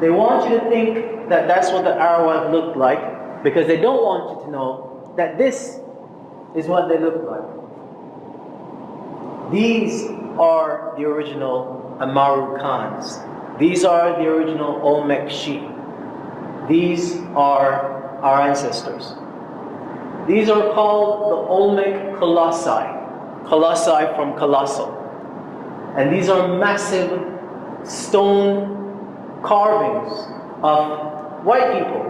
They want you to think that that's what the Arawak looked like, because they don't want you to know that this is what they look like. These are the original Amaru Khans. These are the original Olmec sheep. These are our ancestors. These are called the Olmec colossi. Colossi from colossal. And these are massive stone carvings of white people.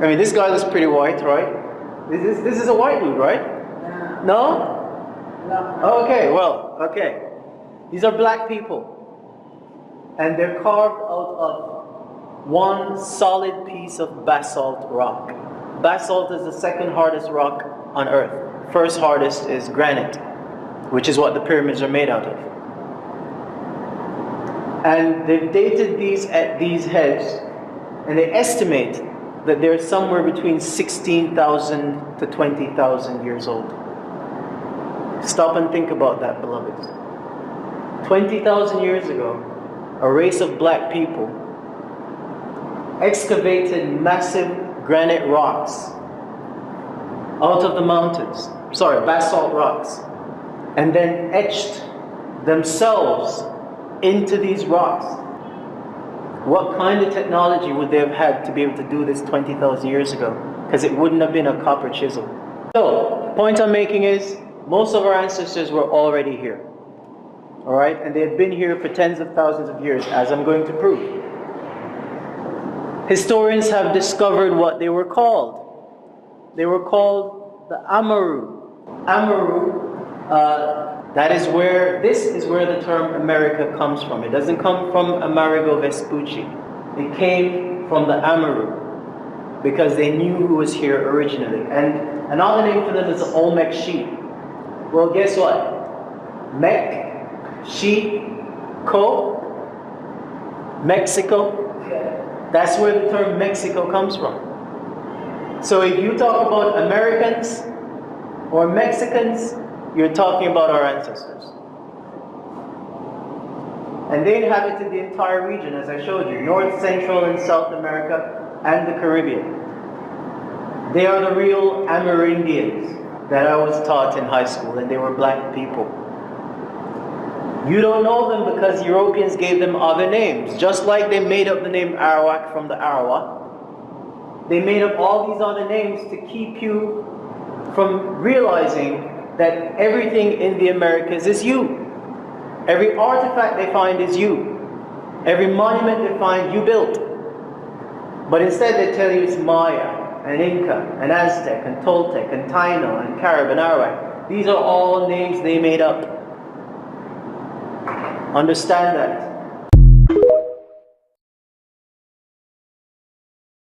I mean, this guy looks pretty white, right? This is a white dude, right? No? Okay, well, okay. These are black people. And they're carved out of one solid piece of basalt rock. Basalt is the second hardest rock on earth. First hardest is granite, which is what the pyramids are made out of. And they've dated these heads, and they estimate that they're somewhere between 16,000 to 20,000 years old. Stop and think about that, beloveds. 20,000 years ago, a race of black people excavated massive granite rocks out of the mountains, basalt rocks, and then etched themselves into these rocks. What kind of technology would they have had to be able to do this 20,000 years ago? Because it wouldn't have been a copper chisel. So, the point I'm making is, most of our ancestors were already here. Alright? And they had been here for tens of thousands of years, as I'm going to prove. Historians have discovered what they were called. They were called the Amaru. Amaru, this is where the term America comes from. It doesn't come from Amerigo Vespucci. It came from the Amaru, because they knew who was here originally. And another name for them is the Olmec sheep. Well, guess what? Mech, sheep, Mexico. That's where the term Mexico comes from. So if you talk about Americans or Mexicans, you're talking about our ancestors. And they inhabited the entire region, as I showed you, North, Central, and South America, and the Caribbean. They are the real Amerindians that I was taught in high school, and they were black people. You don't know them because Europeans gave them other names. Just like they made up the name Arawak from the Arawak, they made up all these other names to keep you from realizing that everything in the Americas is you. Every artifact they find is you. Every monument they find, you built. But instead they tell you it's Maya, and Inca, and Aztec, and Toltec, and Taino, and Carib, and Arawak. These are all names they made up. Understand that.